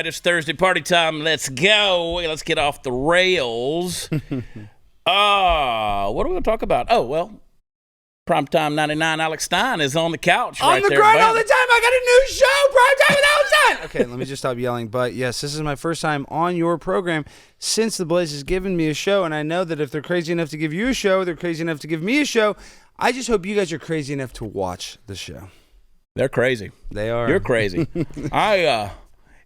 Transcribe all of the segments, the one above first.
right, it's Thursday party time. Let's go. Let's get off the rails. What are we going to talk about? Oh, well, Primetime 99 Alex Stein is on the couch on right there. On the grind all the time. I got a new show, Primetime with Alex Stein. Okay, let me just stop yelling. But yes, this is my first time on your program since the Blaze has given me a show. And I know that if they're crazy enough to give you a show, they're crazy enough to give me a show. I just hope you guys are crazy enough to watch the show. They're crazy. They are. You're crazy.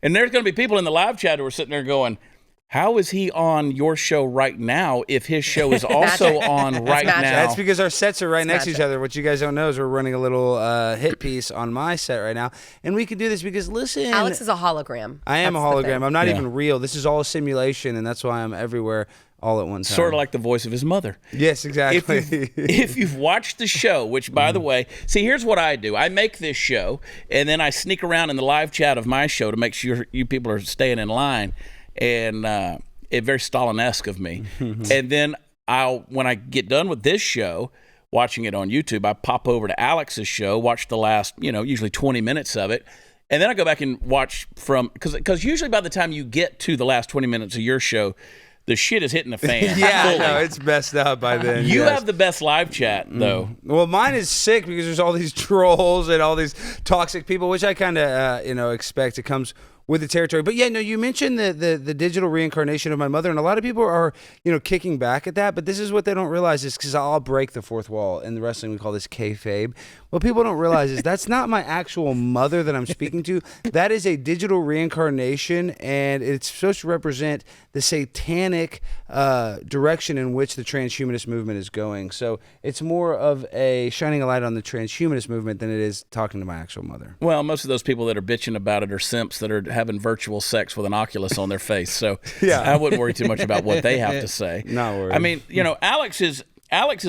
And there's going to be people in the live chat who are sitting there going, how is he on your show right now if his show is also on right now? That's because our sets are right next to each other. What you guys don't know is we're running a little hit piece on my set right now. And we can do this because, listen. Alex is a hologram. I am a hologram. I'm not even real. This is all a simulation, and that's why I'm everywhere all at one time. Sort of like the voice of his mother. Yes, exactly. If you've watched the show, which, by the way, see, here's what I do. I make this show, and then I sneak around in the live chat of my show to make sure you people are staying in line. And it's very Stalin-esque of me. And then when I get done with this show, watching it on YouTube, I pop over to Alex's show, watch the last, usually 20 minutes of it. And then I go back and watch because usually by the time you get to the last 20 minutes of your show, the shit is hitting the fan. Yeah, no, it's messed up by then. You have the best live chat, though. Well, mine is sick because there's all these trolls and all these toxic people, which I kind of, expect. It comes with the territory. But yeah, no, you mentioned the digital reincarnation of my mother, and a lot of people are, kicking back at that. But this is what they don't realize is because I'll break the fourth wall. In the wrestling, we call this kayfabe. What people don't realize is that's not my actual mother that I'm speaking to. That is a digital reincarnation, and it's supposed to represent the satanic direction in which the transhumanist movement is going. So it's more of a shining a light on the transhumanist movement than it is talking to my actual mother. Well, most of those people that are bitching about it are simps that are having virtual sex with an Oculus on their face. So yeah. I wouldn't worry too much about what they have to say. Not worried. I mean, Alex is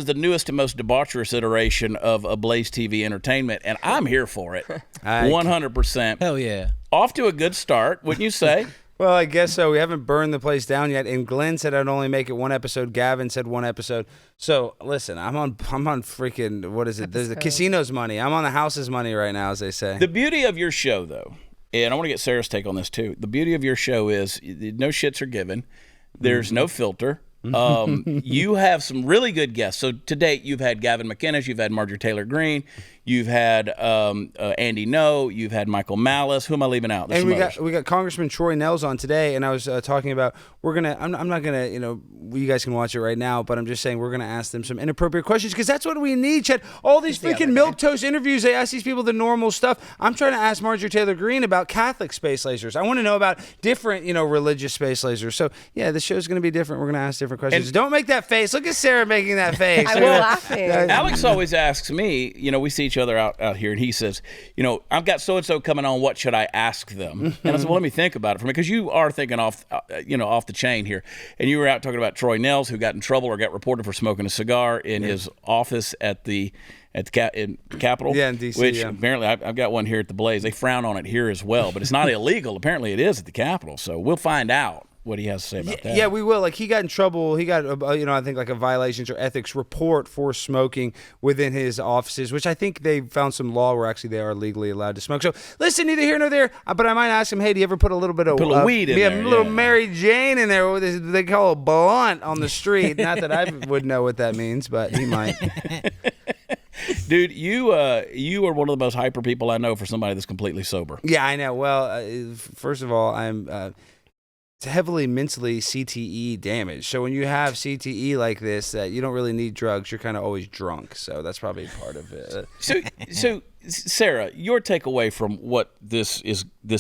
the newest and most debaucherous iteration of a BlazeTV entertainment, and I'm here for it. 100%. Hell yeah. Off to a good start, wouldn't you say? Well, I guess so. We haven't burned the place down yet. And Glenn said I'd only make it one episode. Gavin said one episode. So listen, I'm on freaking, what is it? There's the casino's money. I'm on the house's money right now, as they say. The beauty of your show, though, and I want to get Sarah's take on this too. The beauty of your show is no shits are given. There's no filter. You have some really good guests. So to date, you've had Gavin McInnes, you've had Marjorie Taylor Greene, you've had Andy No, you've had Michael Malice. Who am I leaving out? There's and we got Congressman Troy Nehls on today, and I was talking about I'm not gonna you guys can watch it right now, but I'm just saying we're gonna ask them some inappropriate questions because that's what we need, Chad. All these freaking milquetoast interviews, they ask these people the normal stuff. I'm trying to ask Marjorie Taylor Greene about Catholic space lasers. I want to know about different religious space lasers. So yeah, the show's gonna be different. We're gonna ask different questions. And don't make that face. Look at Sarah making that face. I was laughing. Alex always asks me, we see each other out here, and he says, I've got so-and-so coming on, what should I ask them? And I said, well, let me think about it for me, because you are thinking off the chain here. And you were out talking about Troy Nehls, who got in trouble or got reported for smoking a cigar in his office at the Capitol. Yeah, in D.C., which apparently I've got one here at the Blaze. They frown on it here as well, but it's not illegal. Apparently it is at the Capitol, so we'll find out what he has to say about that. Yeah, we will. Like, he got in trouble. He got, I think like a violations or ethics report for smoking within his offices, which I think they found some law where actually they are legally allowed to smoke. So listen, neither here nor there, but I might ask him, hey, do you ever put a little bit of weed in there? A little Mary Jane in there, what they call a blunt on the street. Not that I would know what that means, but he might. Dude, you are one of the most hyper people I know for somebody that's completely sober. Yeah, I know. Well, first of all, I'm heavily mentally CTE damaged. So when you have CTE like this, that you don't really need drugs, you're kind of always drunk. So that's probably part of it. So Sarah, your takeaway from what this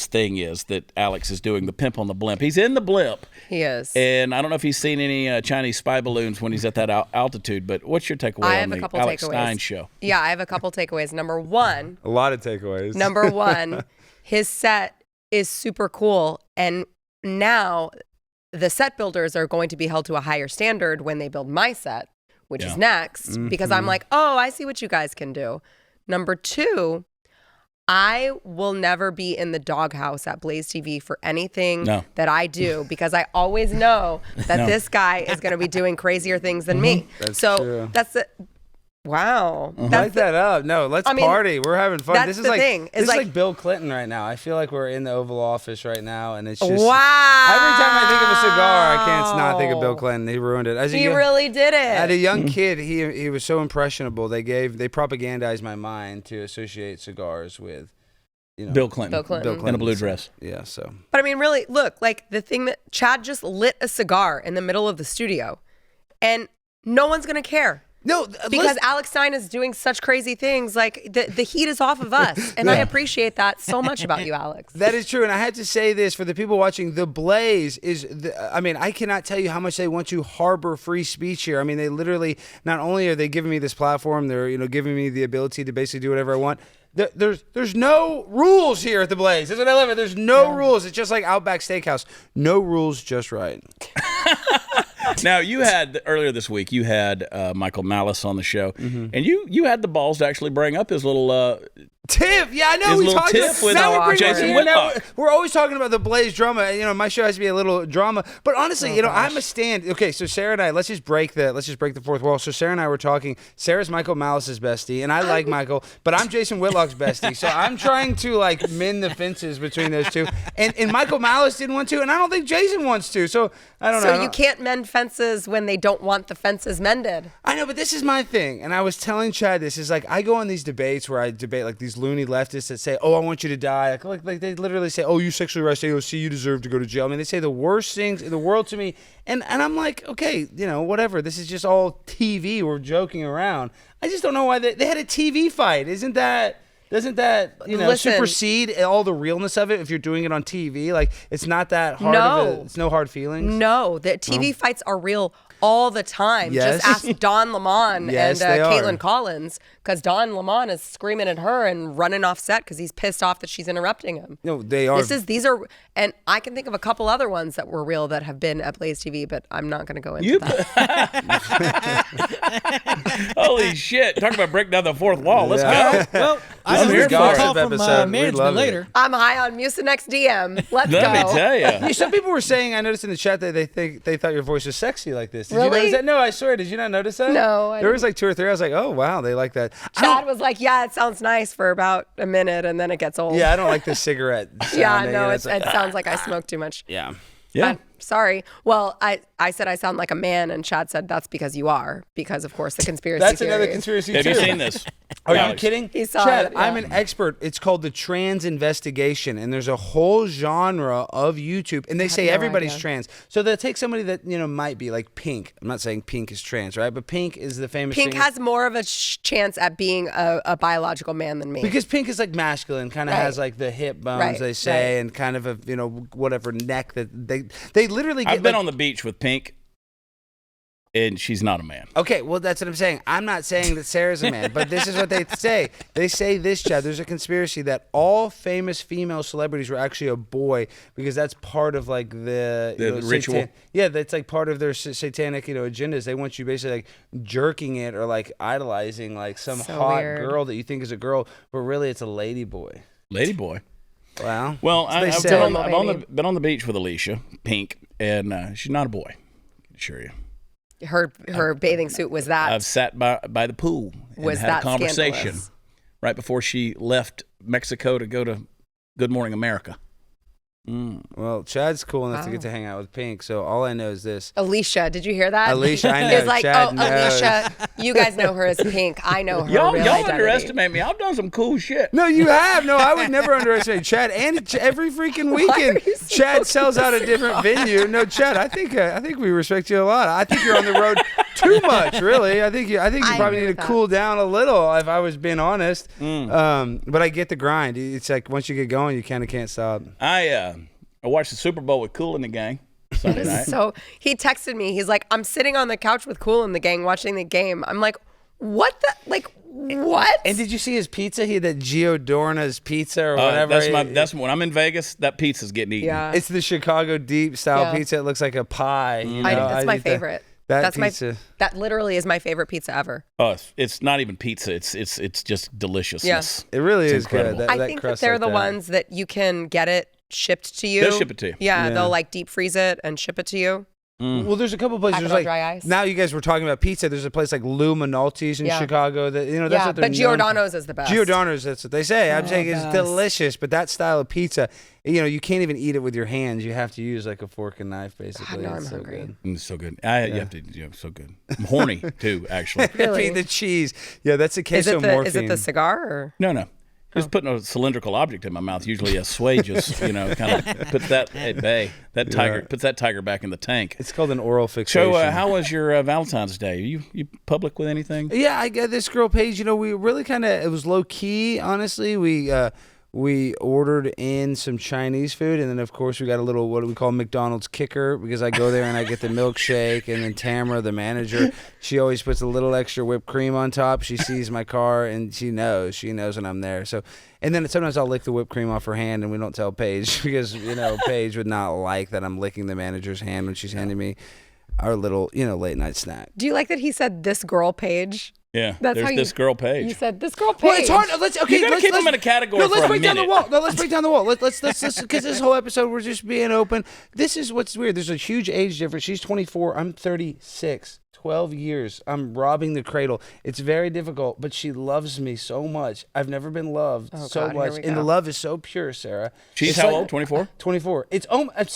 thing is that Alex is doing, the pimp on the blimp. He's in the blimp. He is. And I don't know if he's seen any Chinese spy balloons when he's at that altitude, but what's your takeaway on the Alex Stein show? Yeah, I have a couple takeaways. Number one. A lot of takeaways. Number one, his set is super cool, and now the set builders are going to be held to a higher standard when they build my set, which is next, because I'm like, oh, I see what you guys can do. Number two, I will never be in the doghouse at BlazeTV for anything that I do, because I always know that this guy is going to be doing crazier things than me. That's true. Wow. Light that up. No, let's party. We're having fun. That's This is the like thing. This is like Bill Clinton right now. I feel like we're in the Oval Office right now, and it's just wow. Every time I think of a cigar, I can't not think of Bill Clinton. He ruined it. He really did it. As a young kid, he was so impressionable. They propagandized my mind to associate cigars with, Bill Clinton. Bill Clinton. In a blue dress. Yeah. So. But I mean, really, look, like the thing that Chad just lit a cigar in the middle of the studio, and no one's gonna care. No, because Alex Stein is doing such crazy things. Like the heat is off of us, and I appreciate that so much about you, Alex. That is true, and I had to say this for the people watching. The Blaze is, I cannot tell you how much they want to harbor free speech here. I mean, they literally not only are they giving me this platform, they're giving me the ability to basically do whatever I want. There's no rules here at the Blaze. That's what I love it. There's no rules. It's just like Outback Steakhouse. No rules, just right. Now, you had, earlier this week, you had Michael Malice on the show, and you had the balls to actually bring up his little... tip, yeah, I know. We talked about Jason Whitlock. We're always talking about the Blaze drama. My show has to be a little drama, but honestly, I'm a stand. Okay, so Sarah and I, let's just break the fourth wall. So Sarah and I were talking. Sarah's Michael Malice's bestie, and I like Michael, but I'm Jason Whitlock's bestie. So I'm trying to mend the fences between those two. And Michael Malice didn't want to, and I don't think Jason wants to. So I don't know. So you can't mend fences when they don't want the fences mended. I know, but this is my thing, and I was telling Chad this is I go on these debates where I debate these loony leftists that say, "Oh, I want you to die." Like they literally say, "Oh, you sexually harassed AOC, you deserve to go to jail." I mean, they say the worst things in the world to me, and I'm like, okay, whatever. This is just all TV. We're joking around. I just don't know why they had a TV fight. Doesn't that Listen, supersede all the realness of it if you're doing it on TV? Like, it's not that hard. It's no hard feelings. No, the TV fights are real all the time. Yes. Just ask Don Lemon Yes, and they are. Caitlin Collins, because Don Lemon is screaming at her and running off set because he's pissed off that she's interrupting him. No, they are. These are, and I can think of a couple other ones that were real that have been at BlazeTV, but I'm not going to go into that. Holy shit! Talk about break down the fourth wall. Let's go. Well, This I is heard a a call gossip from episode. We'd love management it. later. I'm high on Mucinex DM. Let's Let go. me tell you. Some people were saying, I noticed in the chat that they thought your voice was sexy like this. Did you Really? notice that? No, I swear. Did you not notice that? No, I There was 2 or 3. I was like, oh wow, they like that. Chad was like, yeah, it sounds nice for about a minute and then it gets old. Yeah, I don't like the cigarette sound. Yeah, no, It's it sounds like I smoke too much. yeah. Yeah. I'm sorry. Well, I said I sound like a man, and Chad said that's because you are, because of course the conspiracy That's theory. another conspiracy Have too. you seen this? Are you Alex? kidding? He saw Chad, it, yeah. I'm an expert. It's called the trans investigation, and there's a whole genre of YouTube, and they say no everybody's idea. trans. So they'll take somebody that might be like Pink. I'm not saying Pink is trans, right? But Pink is the famous. Pink singer. has more of a chance at being a biological man than me. Because Pink is masculine, kind of Right. has the hip bones, Right, they say, right. and kind of a whatever neck that they literally get. I've been on the beach with Pink, and she's not a man. Okay, well, that's what I'm saying. I'm not saying that Sarah's a man, but this is what they say. They say this, Chad. There's a conspiracy that all famous female celebrities were actually a boy because that's part of the ritual. Yeah, that's part of their satanic agendas. They want you basically jerking it or idolizing some So hot weird. girl that you think is a girl, but really it's a lady boy. Lady boy. Wow. Well, they I've say. been on the beach with Alicia, Pink, and she's not a boy. I can assure you. her bathing suit was that. I've sat by the pool and Was had that a conversation scandalous? right before she left Mexico to go to Good Morning America. Well, Chad's cool enough to get to hang out with Pink, so all I know is this. Alicia, did you hear that? Alicia, I know. It's like, Chad oh, knows. Alicia, you guys know her as Pink. I know her Y'all real identity. underestimate me. I've done some cool shit. No, you have. No, I would never underestimate Chad. And every freaking weekend, are you so Chad sells out a different venue. No, Chad, I think we respect you a lot. I think you're on the road too much, really. I think you I probably agree need to with that. cool down a little, if I was being honest. But I get the grind. It's once you get going, you kind of can't stop. I watched the Super Bowl with Kool and the Gang Sunday night. So he texted me. He's like, I'm sitting on the couch with Kool and the gang watching the game. I'm like, what what? And did you see his pizza? He had that Giordano's pizza or whatever. That's when I'm in Vegas. That pizza's getting eaten. Yeah. It's the Chicago deep style Yeah. pizza. It looks like a pie. That's my favorite. That's pizza. That literally is my favorite pizza ever. Oh, it's not even pizza. It's just deliciousness. It really It's is incredible. good. I think that they're the ones that you can get it shipped to you. They'll ship it to you. Yeah, Yeah. they'll deep freeze it and ship it to you. Well, there's a couple places. There's Pack it on like dry ice. now you guys were talking about pizza. There's a place like Lou Malnati's in Chicago that that's what they're but Giordano's is the best. Giordano's, that's what they say. I'm saying it's delicious, but that style of pizza, you can't even eat it with your hands. You have to use like a fork and knife, basically. God, now It's I'm so hungry. good. It's so good. You have to, so good. I'm horny too, actually. Really? The cheese. Yeah, that's a Is queso it the morphine. cigar or? No. Just putting a cylindrical object in my mouth. Usually a sway just, kind of puts that at bay. That tiger puts that tiger back in the tank. It's called an oral fixation. So, how was your Valentine's Day? You public with anything? Yeah, I got this girl page. We really it was low key. Honestly, we ordered in some Chinese food, and then of course we got a little what do we call McDonald's kicker, because I go there and I get the milkshake, and then Tamara, the manager, she always puts a little extra whipped cream on top. She sees my car and she knows when I'm there. So, and then sometimes I'll lick the whipped cream off her hand, and we don't tell Paige because Paige would not like that I'm licking the manager's hand when she's handing me our little late night snack. Do you like that he said this girl Paige? Yeah, That's there's how this girl Paige. You said this girl Paige. Well, it's hard. You gotta keep them in a category let's for a break down the minute. wall. No, let's break down the wall. Let's because this whole episode we're just being open. This is what's weird. There's a huge age difference. She's 24. I'm 36. 12 years. I'm robbing the cradle. It's very difficult, but she loves me so much. I've never been loved so God, much, here we and the go. love is so pure, Sarah. She's It's how like- old? 24? 24.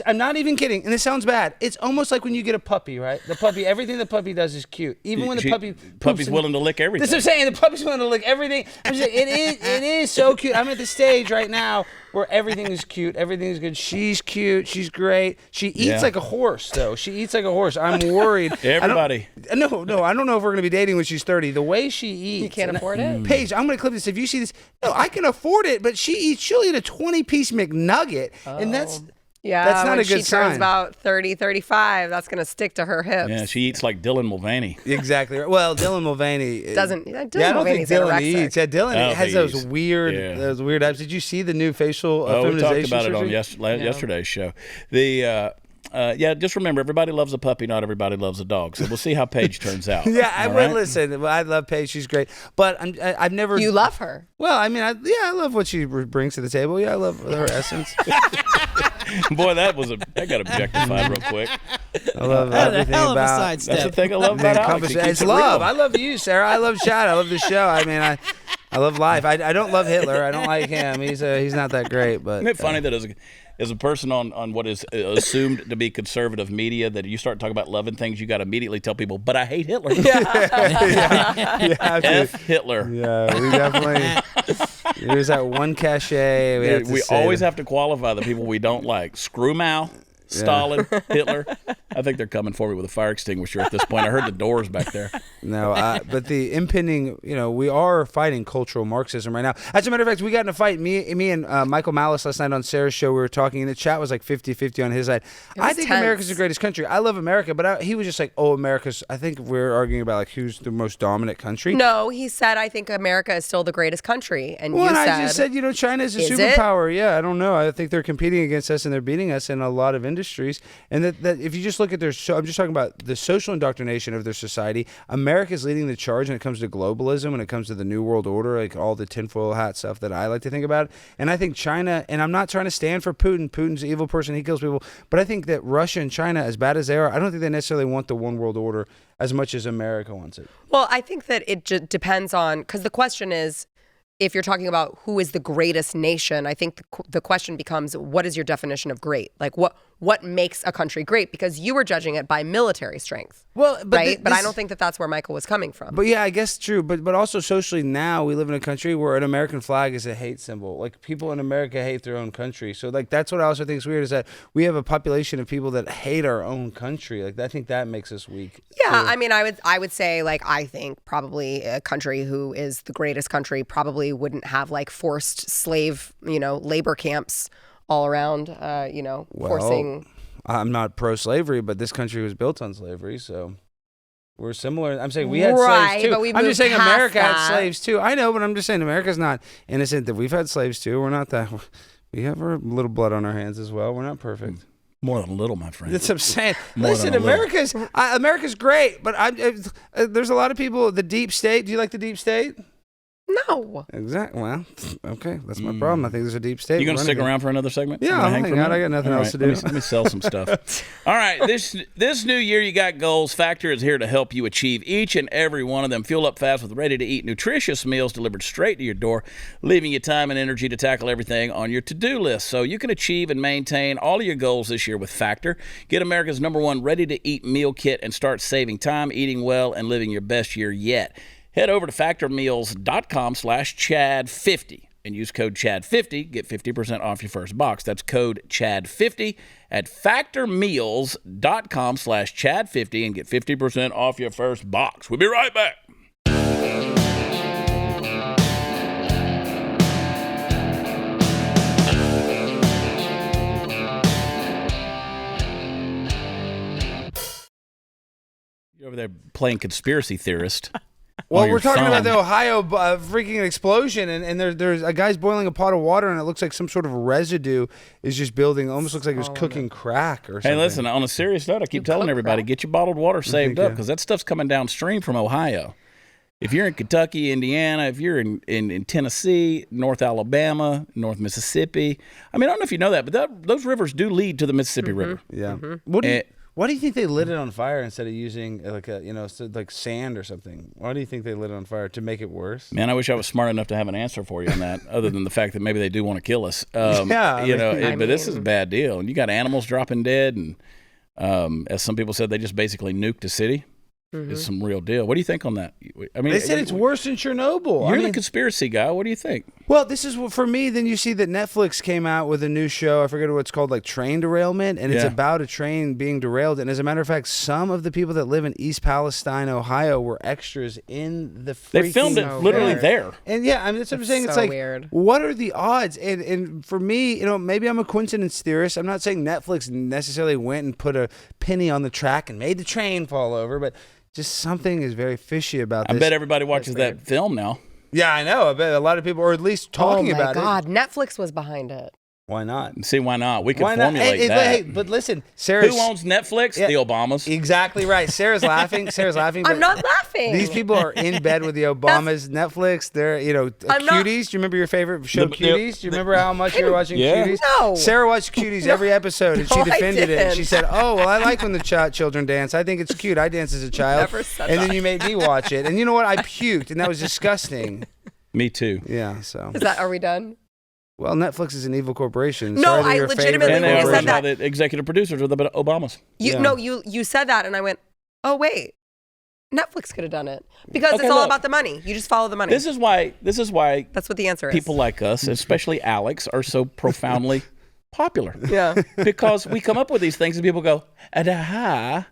I'm not even kidding, and this sounds bad. It's almost like when you get a puppy, right? The puppy, everything the puppy does is cute. Even when the puppy's puppy's willing to lick everything. That's what I'm saying. The puppy's willing to lick everything. I'm saying, it is so cute. I'm at the stage right now where everything is cute. Everything is good. She's cute. She's great. She eats like a horse, though. She eats like a horse. I'm worried. Everybody. No, I don't know if we're going to be dating when she's 30. The way she eats. You can't afford it? Paige, I'm going to clip this. If you see this, no, I can afford it, but she'll eat a 20-piece McNugget, and that's not when a good she sign. turns about 30, 35, that's going to stick to her hips. Yeah, she eats like Dylan Mulvaney. Exactly right. Well, Dylan Mulvaney Doesn't. I don't think Mulvaney's Dylan anorexic. eats. Yeah, Dylan Oh, has he those eats. weird, Yeah. abs. Did you see the new facial Oh, we feminization talked about it surgery? on yesterday's show. Just remember, everybody loves a puppy, not everybody loves a dog. So we'll see how Paige turns out. Yeah, I All will right? listen. I love Paige; she's great. But I've never. You love her. Well, I mean, I love what she brings to the table. Yeah, I love her essence. Boy, that got objectified real quick. I love That was a everything hell of a about. sidestep. That's the thing I love about Alex. He keeps It's it love. real. I love you, Sarah. I love Chad. I love the show. I mean, I love life. I don't love Hitler. I don't like him. He's not that great. But Isn't it funny that as a person on what is assumed to be conservative media, that you start talking about loving things, you got to immediately tell people, but I hate Hitler. you have to. F Hitler. Yeah, we definitely. There's that one cachet. We always have to qualify the people we don't like. Screw Mao, Stalin, Hitler. I think they're coming for me with a fire extinguisher at this point. I heard the doors back there. No, but the impending, we are fighting cultural Marxism right now. As a matter of fact, we got in a fight, me and Michael Malice last night on Sarah's show. We were talking, and the chat was like 50-50 on his side. I think tense. America's the greatest country. I love America, but he was just like, oh, I think we're arguing about like who's the most dominant country. No, he said, I think America is still the greatest country. And Well, you and said, I just said, China is a Is it? superpower. Yeah, I don't know. I think they're competing against us, and they're beating us in a lot of industries. And that if you just look at I'm just talking about the social indoctrination of their society. America's leading the charge when it comes to globalism, when it comes to the New World Order, like all the tinfoil hat stuff that I like to think about. And I think China, and I'm not trying to stand for Putin. Putin's an evil person. He kills people. But I think that Russia and China, as bad as they are, I don't think they necessarily want the one world order as much as America wants it. Well, I think that it depends on, because the question is, if you're talking about who is the greatest nation, I think the question becomes, what is your definition of great? Like, what makes a country great? Because you were judging it by military strength, Well, but right? But I don't think that that's where Michael was coming from. But yeah, I guess true. But also socially now we live in a country where an American flag is a hate symbol. Like people in America hate their own country. So like that's what I also think is weird is that we have a population of people that hate our own country. Like I think that makes us weak. Yeah, too. I mean, I would say, like, I think probably a country who is the greatest country probably wouldn't have like forced slave, labor camps all around, forcing. I'm not pro-slavery, but this country was built on slavery, so we're similar. I'm saying we had Right, slaves too. but we I'm just moved saying past America had that. slaves too. I know, but I'm just saying America's not innocent. That we've had slaves too. We're not that. We have a little blood on our hands as well. We're not perfect. More than a little, my friend. That's what I'm saying. More Listen, than a little. America's great, but there's a lot of people. The deep state. Do you like the deep state? No. Exactly. Well, okay, that's my problem. I think there's a deep state. You going to stick around for another segment? Yeah, I'll hang out. I got nothing else to do. Let me sell some stuff. All right, this new year you got goals. Factor is here to help you achieve each and every one of them. Fuel up fast with ready-to-eat, nutritious meals delivered straight to your door, leaving you time and energy to tackle everything on your to-do list. So you can achieve and maintain all of your goals this year with Factor. Get America's #1 ready-to-eat meal kit and start saving time, eating well, and living your best year yet. Head over to factormeals.com/Chad50 and use code Chad50. Get 50% off your first box. That's code Chad50 at factormeals.com/Chad50 and get 50% off your first box. We'll be right back. You're over there playing conspiracy theorist. Well, we're talking about the Ohio freaking explosion, and there's a guy's boiling a pot of water, and it looks like some sort of residue is just building. Almost looks like it was cooking crack or something. Hey, listen, on a serious note, I keep telling everybody, get your bottled water saved up because that stuff's coming downstream from Ohio. If you're in Kentucky, Indiana, if you're in Tennessee, North Alabama, North Mississippi, I mean, I don't know if you know that, but those rivers do lead to the Mississippi River. Yeah. Why do you think they lit it on fire instead of using like sand or something? Why do you think they lit it on fire? To make it worse? Man, I wish I was smart enough to have an answer for you on that, other than the fact that maybe they do want to kill us. But this is a bad deal. And you got animals dropping dead, and as some people said, they just basically nuked a city. It's some real deal. What do you think on that? I mean, they said it's worse than Chernobyl. You're the conspiracy guy. What do you think? Well, this is for me. Then you see that Netflix came out with a new show. I forget what it's called, like Train Derailment, and it's about a train being derailed. And as a matter of fact, some of the people that live in East Palestine, Ohio, were extras in the. They filmed it literally there. And yeah, I mean that's what I'm saying. It's like, weird. What are the odds? And for me, maybe I'm a coincidence theorist. I'm not saying Netflix necessarily went and put a penny on the track and made the train fall over, but just something is very fishy about this. I bet everybody watches that film now. Yeah, I know. I bet a lot of people are at least talking about it. Oh, my God. Netflix was behind it. Why not? See, why not? We can formulate that. Hey, but listen, Sarah. Who owns Netflix? The Obamas. Exactly right. Sarah's laughing. I'm not laughing. These people are in bed with the Obamas. Netflix. They're, Cuties. Do you remember your favorite show, Cuties? Do you remember how much you were watching Cuties? No. Sarah watched Cuties every episode, and she defended it. She said, "Oh, well, I like when the children dance. I think it's cute. I dance as a child." Never said and that. then you made me watch it, and you know what? I puked, and that was disgusting. Me too. Yeah. So. Are we done? Well, Netflix is an evil corporation. No, I legitimately and they when you said all that, the executive producers are the Obamas. You said that, and I went, oh wait, Netflix could have done it because it's all about the money. You just follow the money. This is why. That's what the answer is. People like us, especially Alex, are so profoundly popular. Yeah, because we come up with these things, and people go, that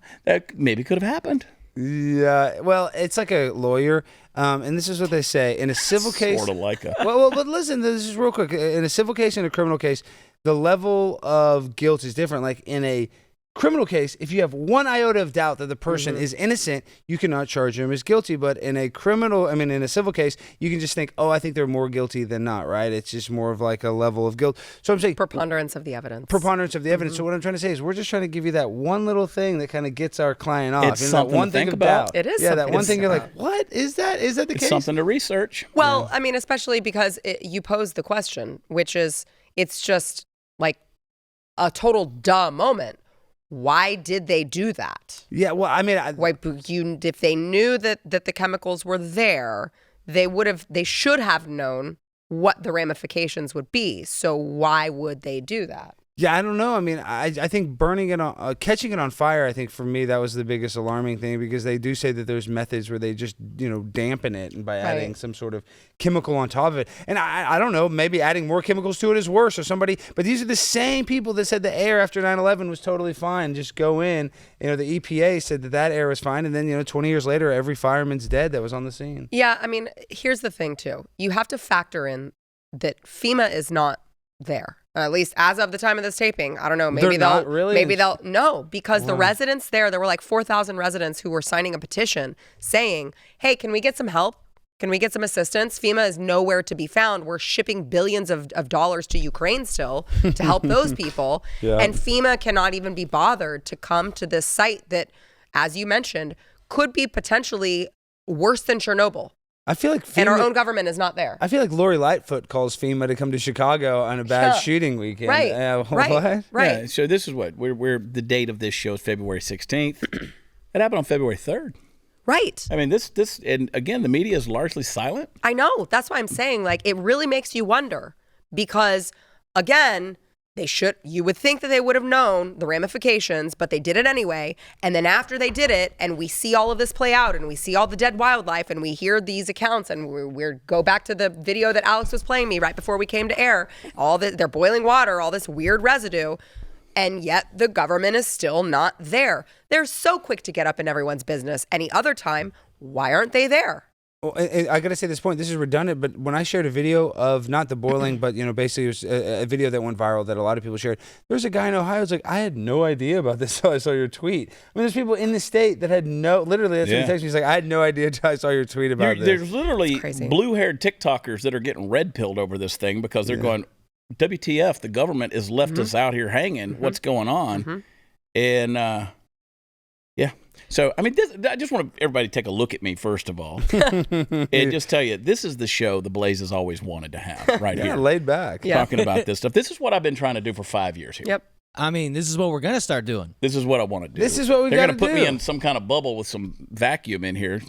maybe could have happened. Yeah, well, it's like a lawyer, and this is what they say in a civil case. Sort of like a. Well, but listen, this is real quick. In a civil case and a criminal case, the level of guilt is different. Like in a criminal case, if you have one iota of doubt that the person is innocent, you cannot charge them as guilty. But in a in a civil case, you can just think, oh, I think they're more guilty than not, right? It's just more of like a level of guilt. So I'm saying preponderance of the evidence. So what I'm trying to say is we're just trying to give you that one little thing that kind of gets our client off. It's something to think about. It is. Yeah, that one thing you're like, what is that? Is that the case? It's something to research. Well, I mean, especially because you posed the question, which is, it's just like a total duh moment. Why did they do that? Yeah, well, I mean, if they knew that the chemicals were there, they should have known what the ramifications would be. So why would they do that? Yeah, I don't know. I mean, I think burning it on, catching it on fire, I think for me, that was the biggest alarming thing because they do say that there's methods where they just, dampen it and by adding some sort of chemical on top of it. And I don't know, maybe adding more chemicals to it is worse or somebody, but these are the same people that said the air after 9/11 was totally fine. Just go in. The EPA said that air was fine. And then, 20 years later, every fireman's dead that was on the scene. Yeah, I mean, here's the thing, too. You have to factor in that FEMA is not there. At least as of the time of this taping. I don't know. Maybe no, because the residents there were like 4,000 residents who were signing a petition saying, hey, can we get some help? Can we get some assistance? FEMA is nowhere to be found. We're shipping billions of dollars to Ukraine still to help those people. Yeah. And FEMA cannot even be bothered to come to this site that, as you mentioned, could be potentially worse than Chernobyl. I feel like and our own government is not there. I feel like Lori Lightfoot calls FEMA to come to Chicago on a bad shooting weekend. Right. What? Yeah, so this is what we're the date of this show is February 16th. It happened on February 3rd. Right. I mean, this, and again, the media is largely silent. I know. That's why I'm saying, like, it really makes you wonder because, again, you would think that they would have known the ramifications, but they did it anyway. And then after they did it, and we see all of this play out, and we see all the dead wildlife, and we hear these accounts, and we go back to the video that Alex was playing me right before we came to air. They're boiling water, all this weird residue, and yet the government is still not there. They're so quick to get up in everyone's business. Any other time, why aren't they there? Well, I got to say this point. This is redundant, but when I shared a video of not the boiling, but basically it was a video that went viral that a lot of people shared. There's a guy in Ohio who's like, I had no idea about this until I saw your tweet. I mean, there's people in the state that had literally. That's what he texted me. He's like, I had no idea until I saw your tweet about this. There's literally blue-haired TikTokers that are getting red-pilled over this thing because they're going, WTF? The government has left us out here hanging. What's going on? And yeah. So, I mean, I just want everybody to take a look at me, first of all, and just tell you, this is the show the Blaze has always wanted to have right here. Laid back. Talking about this stuff. This is what I've been trying to do for 5 years here. Yep. I mean, this is what we're going to start doing. This is what I want to do. This is what we got to do. They're going to put me in some kind of bubble with some vacuum in here.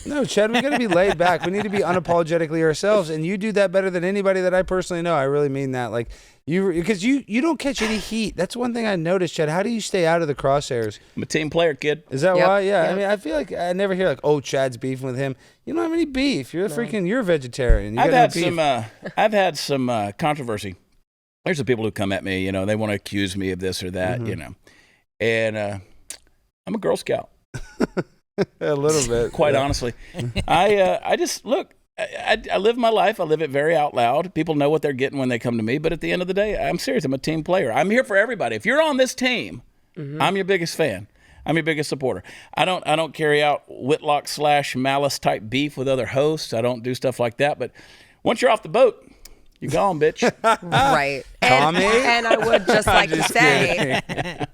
No, Chad, we got to be laid back. We need to be unapologetically ourselves, and you do that better than anybody that I personally know. I really mean that. Like because you don't catch any heat. That's one thing I noticed, Chad. How do you stay out of the crosshairs? I'm a team player, kid. Is that why? Yeah. I mean, I feel like I never hear like, oh, Chad's beefing with him. You don't have any beef. You're you're a vegetarian. I've had some controversy. There's some people who come at me, they want to accuse me of this or that, and I'm a Girl Scout. A little bit. Quite honestly. I just, look, I live my life. I live it very out loud. People know what they're getting when they come to me. But at the end of the day, I'm serious. I'm a team player. I'm here for everybody. If you're on this team, I'm your biggest fan. I'm your biggest supporter. I don't carry out Whitlock / Malice type beef with other hosts. I don't do stuff like that. But once you're off the boat, you're gone, bitch. Right. And I would just like to say,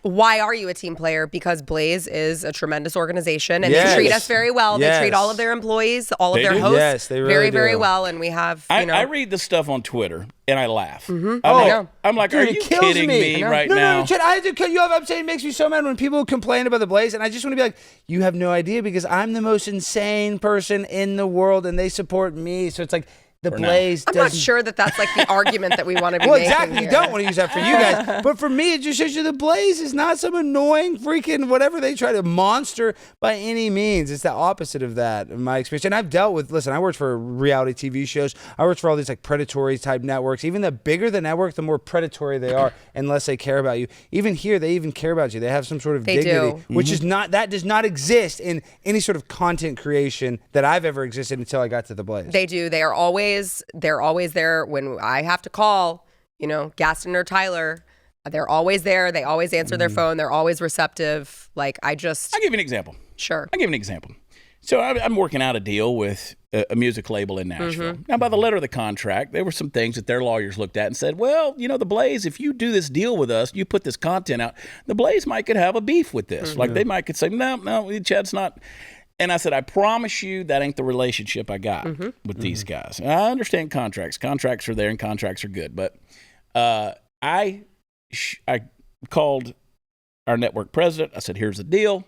why are you a team player? Because Blaze is a tremendous organization, and they treat us very well. They treat all of their employees, all of their hosts very, very well. And we have, I read the stuff on Twitter, and I laugh. I'm like, dude, are you kidding me right now? No, Chad, I had to cut you off. I'm saying it makes me so mad when people complain about the Blaze, and I just want to be like, you have no idea because I'm the most insane person in the world, and they support me. So it's like, the Blaze I'm not sure that that's like the argument that we want to be making exactly. Here. You don't want to use that for you guys. But for me, it just shows you the Blaze is not some annoying freaking whatever they try to monster by any means. It's the opposite of that, in my experience. And I've dealt with, listen, I worked for reality TV shows. I worked for all these like predatory type networks. Even the bigger the network, the more predatory they are, unless they care about you. Even here, they even care about you. They have some sort of dignity, which is that does not exist in any sort of content creation that I've ever existed until I got to the Blaze. They do. They're always there when I have to call, Gaston or Tyler. They're always there. They always answer their phone. They're always receptive. Like, I'll give you an example. Sure. I'll give you an example. So I'm working out a deal with a music label in Nashville. Now, by the letter of the contract, there were some things that their lawyers looked at and said, well, the Blaze, if you do this deal with us, you put this content out, the Blaze could have a beef with this. Like, they could say, no, Chad's not. And I said, I promise you that ain't the relationship I got with these guys. And I understand contracts. Contracts are there and contracts are good. But I called our network president. I said, here's the deal.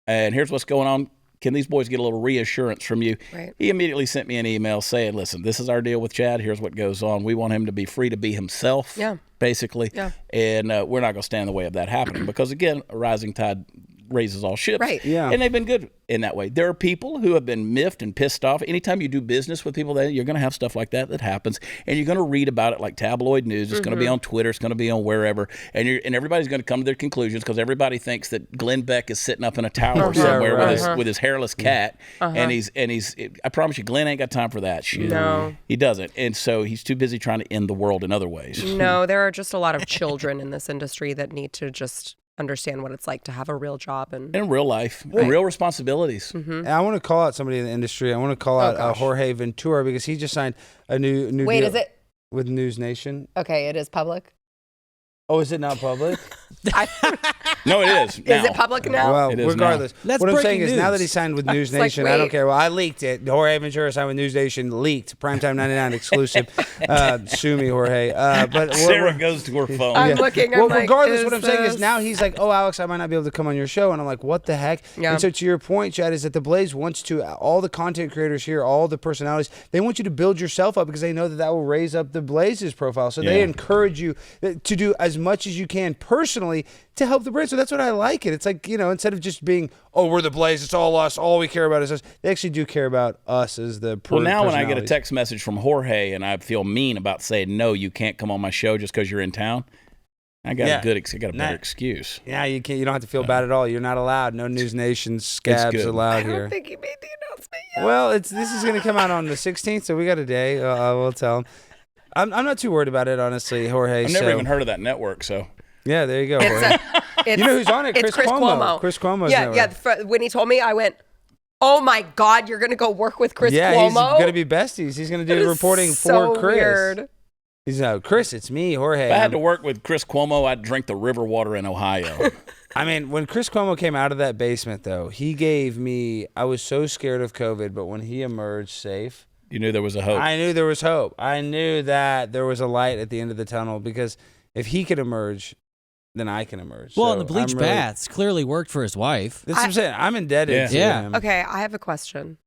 And here's what's going on. Can these boys get a little reassurance from you? Right. He immediately sent me an email saying, listen, this is our deal with Chad. Here's what goes on. We want him to be free to be himself, basically. Yeah. And we're not going to stand in the way of that happening. Because, again, a rising tide raises all ships. Right. Yeah. And they've been good in that way. There are people who have been miffed and pissed off. Anytime you do business with people, you're going to have stuff like that happens. And you're going to read about it like tabloid news. It's going to be on Twitter. It's going to be on wherever. And everybody's going to come to their conclusions because everybody thinks that Glenn Beck is sitting up in a tower somewhere with his hairless cat. And he's. I promise you, Glenn ain't got time for that shit. No. He doesn't. And so he's too busy trying to end the world in other ways. No, there are just a lot of children in this industry that need to just understand what it's like to have a real job and in real life, and real responsibilities. And I want to call out somebody in the industry. I want to call out Jorge Ventura because he just signed a new Wait, deal is it with News Nation. Okay, it is public. Oh, is it not public? No, it is. Is now. it public now? Well, It is regardless, now. That's what I'm saying breaking is now that news. he signed with News like, Nation, I don't wait. care. Well, I leaked it. Jorge Ventura signed with News Nation, leaked. Primetime 99 exclusive. Sue me, Jorge. But Sarah goes to her phone. I'm looking. I'm Well, like, regardless, is what I'm saying is this- now he's like, oh, Alex, I might not be able to come on your show. And I'm like, what the heck? Yeah. And so to your point, Chad, is that the Blaze wants to, all the content creators here, all the personalities, they want you to build yourself up because they know that that will raise up the Blaze's profile. So they Yeah. encourage you to do as much as you can personally to help the brand. So that's what I like it. It's like, instead of just being, oh, we're the Blaze, it's all us, all we care about is us. They actually do care about us as the Well, now when I get a personalities. text message from Jorge and I feel mean about saying, no, you can't come on my show just because you're in town, I got Yeah. a better excuse. Yeah, you can't. You don't have to feel bad at all. You're not allowed. No News Nation scabs good. allowed I here. don't think he made the announcement yet. Well, this is going to come out on the 16th, so we got a day. We'll tell him. I'm not too worried about it, honestly, Jorge. I've never even heard of that network, so. Yeah, there you go, Jorge. It's, You know who's on it? It's Chris Cuomo. Chris Cuomo's Yeah, network. when he told me, I went, "Oh my God, you're gonna go work with Chris Yeah, Cuomo?" he's going to be besties. He's going to It do is reporting so for Chris. Weird. He's Chris, it's me, Jorge. If I had to work with Chris Cuomo, I'd drink the river water in Ohio. I mean, when Chris Cuomo came out of that basement, though, he gave me, I was so scared of COVID, but when he emerged safe, You knew there was a hope. I knew there was hope. I knew that there was a light at the end of the tunnel because if he could emerge, then I can emerge. Well, So and the bleach I'm really- baths clearly worked for his wife. That's what I'm saying. I'm indebted Yeah. to Yeah. him. Okay, I have a question.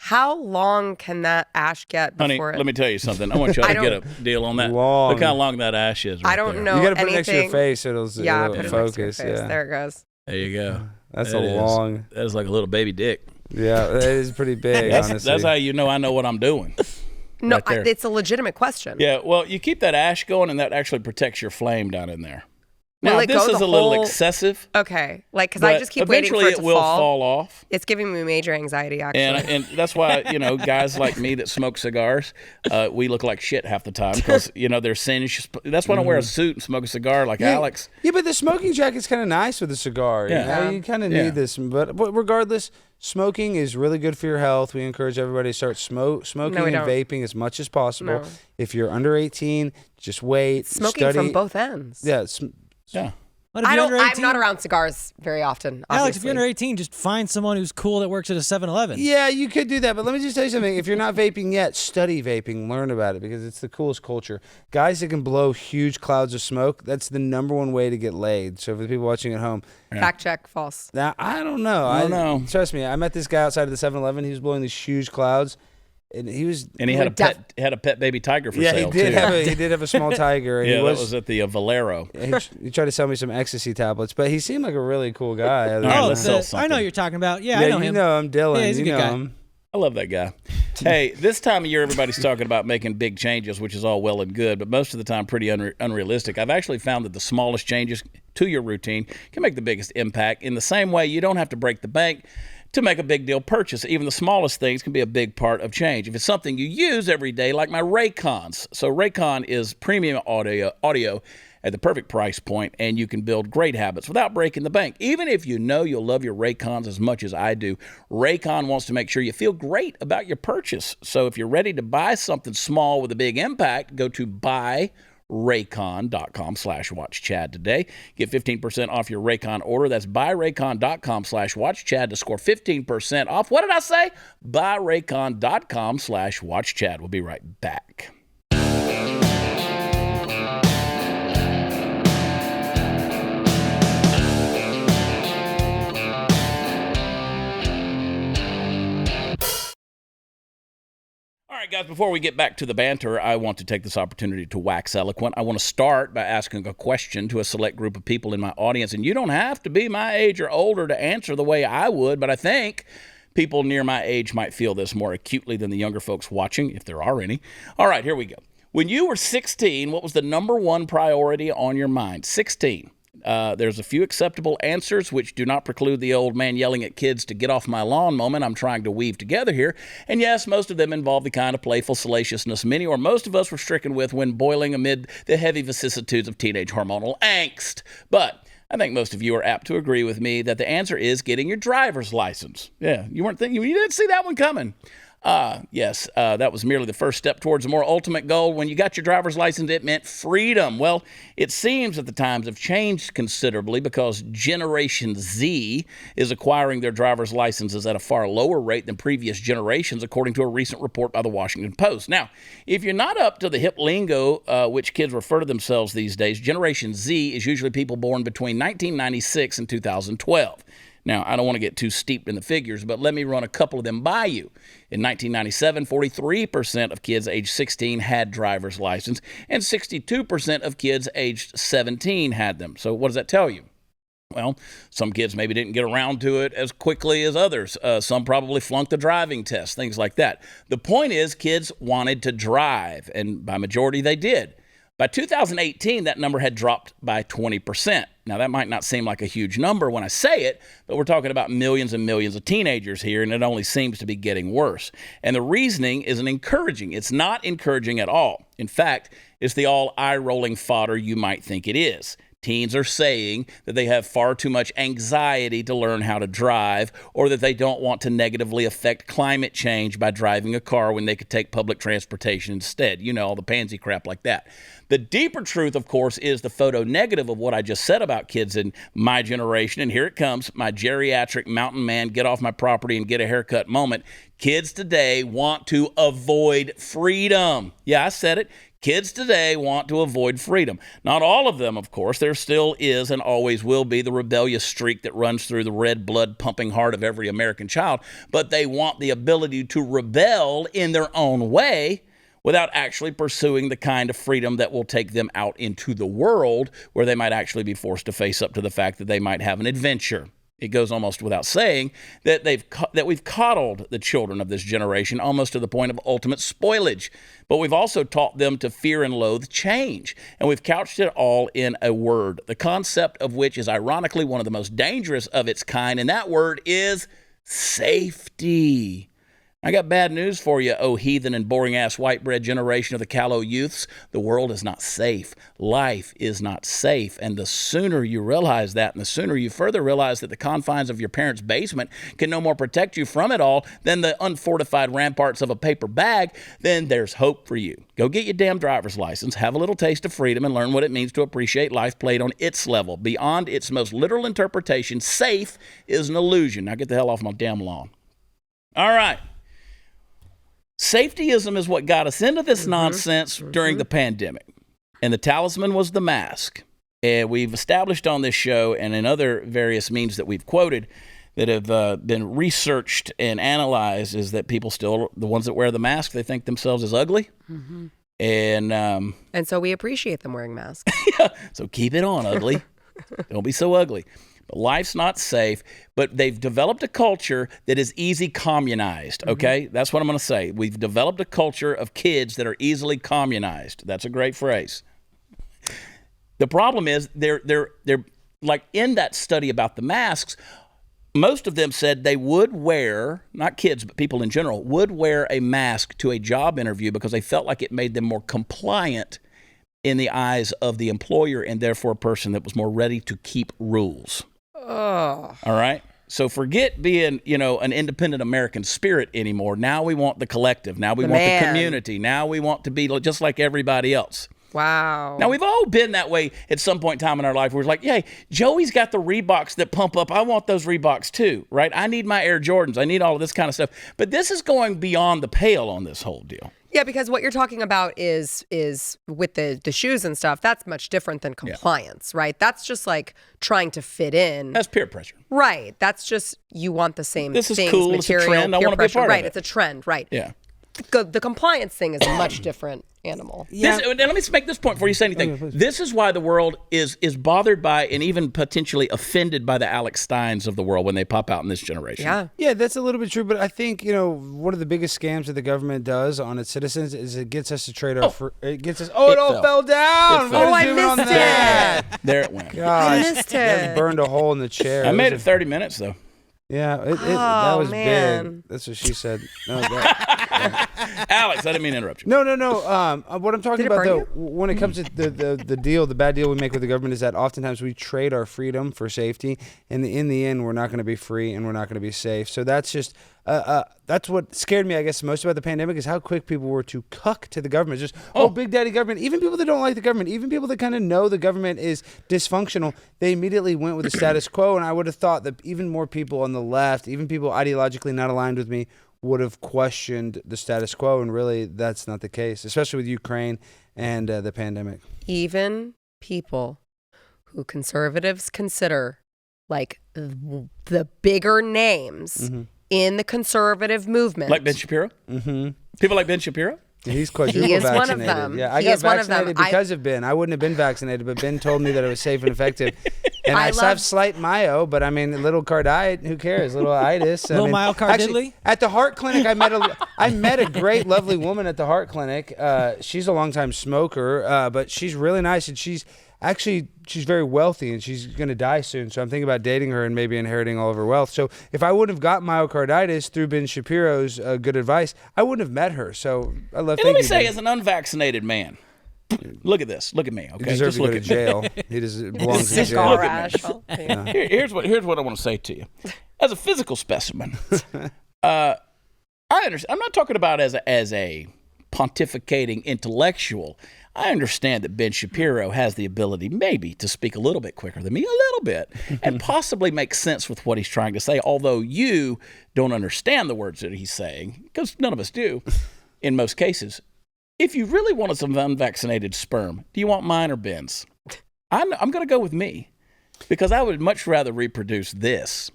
How long can that ash get Honey, before let me tell you something. I want y'all I to get don't- a deal on that. Long. Look how long that ash is. Right I don't there. know You got to put it anything. next to your face. It'll Yeah, it'll put it focus. next to your face. Yeah. There it goes. There you go. That's That a is- long. That is like a little baby dick. Yeah, that is pretty big, honestly. That's how you know I know what I'm doing. No, Right there. it's a legitimate question. Yeah, well, you keep that ash going, and that actually protects your flame down in there. Will Now, it this go is the a little whole- excessive. Okay, because I but just keep waiting eventually for it to will fall off. It's giving me major anxiety, actually. And that's why, guys like me that smoke cigars, we look like shit half the time because, they're singed. That's why I don't wear a suit and smoke a cigar like Alex. Yeah, but the smoking jacket's kind of nice with a cigar. Yeah. You kind of Yeah. need this. But regardless, smoking is really good for your health. We encourage everybody to start smoking No, we and don't. vaping as much as possible. No. If you're under 18, just wait. Smoking study. from both ends. Yeah. Yeah. But if I you're don't. under I'm 18 not around cigars very often. Alex, if you're obviously. under 18, just find someone who's cool that works at a 7-Eleven. Yeah, you could do that, but let me just tell you something. If you're not vaping yet, study vaping, learn about it because it's the coolest culture. Guys that can blow huge clouds of smoke, that's the number one way to get laid. So for the people watching at home, Fact check, false. now I don't know. I don't know. Trust me, I met this guy outside of the 7-Eleven. He was blowing these huge clouds, and he was. And he had a pet baby tiger for Yeah, sale, he did too. have a small tiger. And Yeah, he that was at the Valero. he tried to sell me some ecstasy tablets, but he seemed like a really cool guy. All right, Oh, let's sell I know something. who you're talking about. Yeah, yeah, I know you him. know him, Dylan. Yeah, he's a you good know guy. him. I love that guy. Hey, this time of year, everybody's talking about making big changes, which is all well and good, but most of the time pretty unrealistic. I've actually found that the smallest changes to your routine can make the biggest impact. In the same way, you don't have to break the bank to make a big deal purchase. Even the smallest things can be a big part of change. If it's something you use every day, like my Raycons. So Raycon is premium audio at the perfect price point, and you can build great habits without breaking the bank. Even if you know you'll love your Raycons as much as I do, Raycon wants to make sure you feel great about your purchase. So if you're ready to buy something small with a big impact, go to buyraycon.com/watchchad today. Get 15% off your Raycon order. That's buyraycon.com/watchchad to score 15% off. What did I say? Buyraycon.com/watchchad. We'll be right back. All right, guys, before we get back to the banter, I want to take this opportunity to wax eloquent. I want to start by asking a question to a select group of people in my audience, and you don't have to be my age or older to answer the way I would, but I think people near my age might feel this more acutely than the younger folks watching, if there are any. All right, here we go. When you were 16, what was the number one priority on your mind? 16. There's a few acceptable answers which do not preclude the old man yelling at kids to get off my lawn moment I'm trying to weave together here. And yes, most of them involve the kind of playful salaciousness many or most of us were stricken with when boiling amid the heavy vicissitudes of teenage hormonal angst. But I think most of you are apt to agree with me that the answer is getting your driver's license. Yeah, you didn't see that one coming. Yes, that was merely the first step towards a more ultimate goal. When you got your driver's license, it meant freedom. Well, it seems that the times have changed considerably because Generation Z is acquiring their driver's licenses at a far lower rate than previous generations, according to a recent report by the Washington Post. Now, if you're not up to the hip lingo, which kids refer to themselves these days, Generation Z is usually people born between 1996 and 2012. Now, I don't want to get too steeped in the figures, but let me run a couple of them by you. In 1997, 43% of kids aged 16 had driver's license, and 62% of kids aged 17 had them. So what does that tell you? Well, some kids maybe didn't get around to it as quickly as others. Some probably flunked the driving test, things like that. The point is, kids wanted to drive, and by majority they did. By 2018, that number had dropped by 20%. Now, that might not seem like a huge number when I say it, but we're talking about millions and millions of teenagers here, and it only seems to be getting worse. And the reasoning isn't encouraging. It's not encouraging at all. In fact, it's the all eye-rolling fodder you might think it is. Teens are saying that they have far too much anxiety to learn how to drive, or that they don't want to negatively affect climate change by driving a car when they could take public transportation instead. You know, all the pansy crap like that. The deeper truth, of course, is the photo negative of what I just said about kids in my generation. And here it comes, my geriatric mountain man, get off my property and get a haircut moment. Kids today want to avoid freedom. Yeah, I said it. Kids today want to avoid freedom. Not all of them, of course. There still is and always will be the rebellious streak that runs through the red blood pumping heart of every American child. But they want the ability to rebel in their own way without actually pursuing the kind of freedom that will take them out into the world where they might actually be forced to face up to the fact that they might have an adventure. It goes almost without saying that we've coddled the children of this generation almost to the point of ultimate spoilage. But we've also taught them to fear and loathe change. And we've couched it all in a word, the concept of which is ironically one of the most dangerous of its kind. And that word is safety. I got bad news for you, oh heathen and boring-ass white-bread generation of the callow youths. The world is not safe. Life is not safe. And the sooner you realize that, and the sooner you further realize that the confines of your parents' basement can no more protect you from it all than the unfortified ramparts of a paper bag, then there's hope for you. Go get your damn driver's license, have a little taste of freedom, and learn what it means to appreciate life played on its level. Beyond its most literal interpretation, safe is an illusion. Now get the hell off my damn lawn. All right. Safetyism is what got us into this nonsense during the pandemic. And the talisman was the mask. And we've established on this show and in other various means that we've quoted that have been researched and analyzed is that people still, the ones that wear the mask, they think themselves as ugly. Mm-hmm. And so we appreciate them wearing masks. Yeah, so keep it on, ugly. Don't be so ugly. Life's not safe, but they've developed a culture that is easy communized, okay? Mm-hmm. That's what I'm going to say. We've developed a culture of kids that are easily communized. That's a great phrase. The problem is they're like in that study about the masks, most of them said they would wear, not kids, but people in general, would wear a mask to a job interview because they felt like it made them more compliant in the eyes of the employer and therefore a person that was more ready to keep rules. All right. So forget being, an independent American spirit anymore. Now we want the collective. Now we want the community. Now we want to be just like everybody else. Wow. Now, we've all been that way at some point in time in our life where it's like, hey, Joey's got the Reeboks that pump up. I want those Reeboks too, right? I need my Air Jordans. I need all of this kind of stuff. But this is going beyond the pale on this whole deal. Yeah, because what you're talking about is with the shoes and stuff, that's much different than compliance, right? That's just like trying to fit in. That's peer pressure. Right. That's just you want the same things, this is cool. material, it's a trend. I peer want to be a pressure. part Right, of it. it's a trend, right. Yeah. The compliance thing is a much different animal. Yeah. And let me make this point before you say anything. Okay, this is why the world is bothered by and even potentially offended by the Alex Steins of the world when they pop out in this generation. Yeah. Yeah, that's a little bit true. But I think, one of the biggest scams that the government does on its citizens is it gets us to trade our... it gets us... Oh, it all fell down! It fell. Oh, I missed it! There it went. God, I missed that it. burned a hole in the chair. I made it 30 minutes, though. Yeah, that was man. big. That's what she said. No, that, Alex, I didn't mean to interrupt you. No. What I'm talking Did it about, burn though, you? when it comes to the bad deal we make with the government is that oftentimes we trade our freedom for safety, and in the end, we're not going to be free and we're not going to be safe. So that's just that's what scared me, I guess, most about the pandemic is how quick people were to cuck to the government. Just big daddy government. Even people that don't like the government, even people that kind of know the government is dysfunctional, they immediately went with the status quo. And I would have thought that even more people on the left, even people ideologically not aligned with me, would have questioned the status quo. And really, that's not the case, especially with Ukraine and the pandemic. Even people who conservatives consider like the bigger names in the conservative movement. Like Ben Shapiro? Mm-hmm. People like Ben Shapiro? He's quadruple He is vaccinated. one of them. Yeah, I He got is one of them. vaccinated because of Ben. I wouldn't have been vaccinated, but Ben told me that it was safe and effective. And I have slight myo, but I mean, a little cardite, who cares? A little itis. Little myocarditis? Actually, at the heart clinic, I met a great, lovely woman at the heart clinic. She's a longtime smoker, but she's really nice, and she's very wealthy, and she's going to die soon. So I'm thinking about dating her and maybe inheriting all of her wealth. So if I wouldn't have got myocarditis through Ben Shapiro's good advice, I wouldn't have met her. So I love. And let me say, as an unvaccinated man, look at this. Look at me. Okay, He deserves just to go look to at me. jail. He belongs in cigar jail. rash. Here's what I want to say to you. As a physical specimen, I understand. I'm not talking about as a pontificating intellectual. I understand that Ben Shapiro has the ability maybe to speak a little bit quicker than me, a little bit, and possibly make sense with what he's trying to say, although you don't understand the words that he's saying, because none of us do in most cases. If you really wanted some unvaccinated sperm, do you want mine or Ben's? I'm going to go with me, because I would much rather reproduce this,